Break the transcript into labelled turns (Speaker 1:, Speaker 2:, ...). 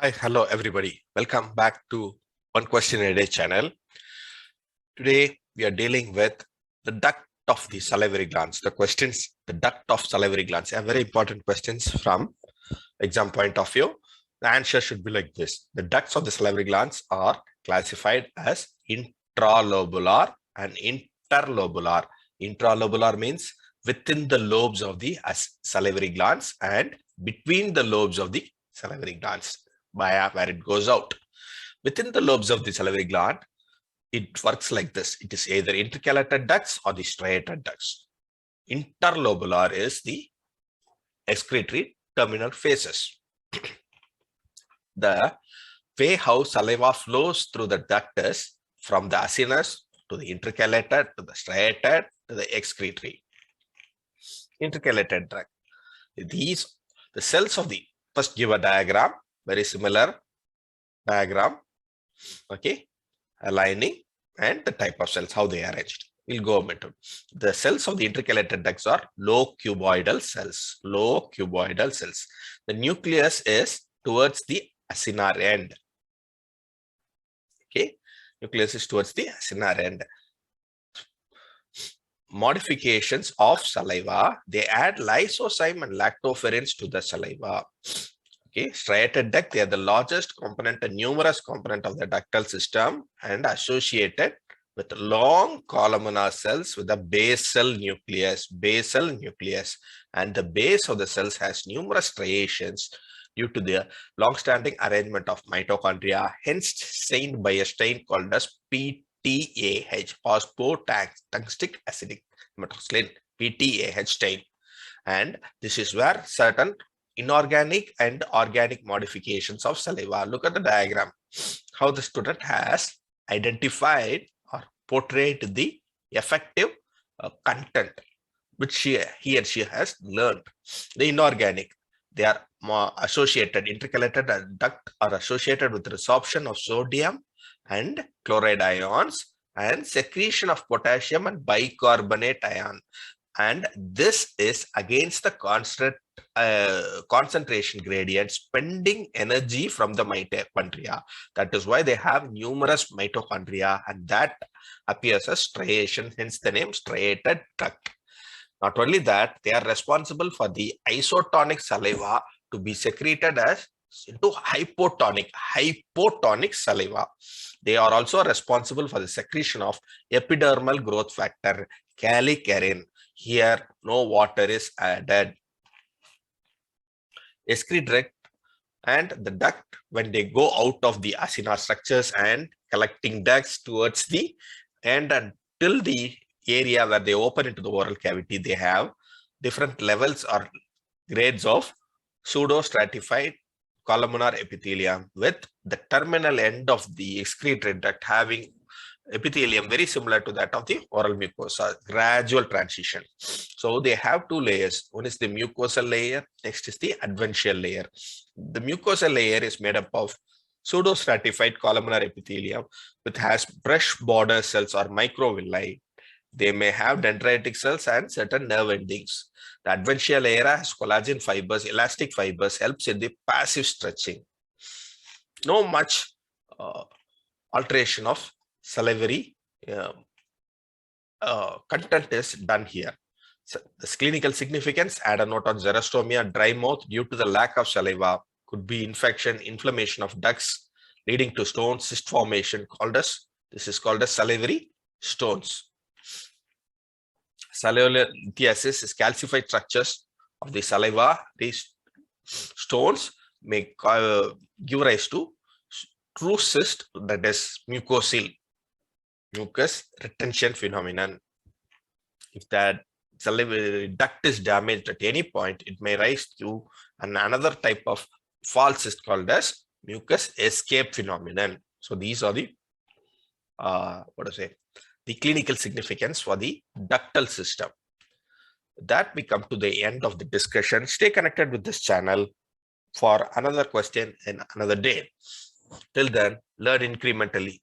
Speaker 1: Hi, hello everybody. Welcome back to One Question a Day channel. Today we are dealing with the duct of the salivary glands. The duct of salivary glands, a very important questions from exam point of view. The answer should be like this. The ducts of the salivary glands are classified as intralobular and interlobular. Intralobular means within the lobes of the salivary glands and between the lobes of the salivary glands where it goes out. Within the lobes of the salivary gland, it works like this. It is either intercalated ducts or the striated ducts. Interlobular is the excretory terminal phases. The way how saliva flows through the duct is from the acinus to the intercalated to the striated to the excretory. Intercalated duct. The cells of the, first give a diagram, very similar diagram, okay, aligning and the type of cells, how they are arranged. We'll go into the cells of the intercalated ducts are low cuboidal cells. Low cuboidal cells. The nucleus is towards the acinar end. Okay, nucleus is towards the acinar end. Modifications of saliva, they add lysozyme and lactoferrins to the saliva. Okay, striated duct, they are the largest component and numerous component of the ductal system and associated with long columnar cells with a basal nucleus. Basal nucleus, and the base of the cells has numerous striations due to the long-standing arrangement of mitochondria, hence stained by a stain called as PTAH, phosphotungstic acidic hematoxylin, PTAH stain. And this is where certain inorganic and organic modifications of saliva. Look at the diagram, how the student has identified or portrayed the effective content which he or she has learned. The inorganic, they are more associated, intercalated duct are associated with resorption of sodium and chloride ions and secretion of potassium and bicarbonate ion. And this is against the concentration gradient, spending energy from the mitochondria. That is why they have numerous mitochondria, and that appears as striation, hence the name striated duct. Not only that, they are responsible for the isotonic saliva to be secreted as into hypotonic saliva. They are also responsible for the secretion of epidermal growth factor, calcarein. Here, no water is added. Excretory and the duct, when they go out of the acinar structures and collecting ducts towards the end until the area where they open into the oral cavity, they have different levels or grades of pseudo-stratified columnar epithelium, with the terminal end of the excretory duct having epithelium very similar to that of the oral mucosa, gradual transition. So they have two layers. One is the mucosal layer, next is the advential layer. The mucosal layer is made up of pseudo-stratified columnar epithelium, which has brush border cells or microvilli. They may have dendritic cells and certain nerve endings. The advential layer has collagen fibers, elastic fibers, helps in the passive stretching. No much alteration of salivary content is done here. So this clinical significance, add a note on xerostomia, dry mouth due to the lack of saliva, could be infection, inflammation of ducts leading to stone cyst formation this is called as salivary stones. Salivary lithiasis is calcified structures of the saliva. These stones may give rise to true cyst, that is mucus retention phenomenon. If that salivary duct is damaged at any point, it may rise to another type of false cyst called as mucus escape phenomenon. So these are the the clinical significance for the ductal system. That we come to the end of the discussion. Stay connected with this channel for another question in another day. Till then, learn incrementally.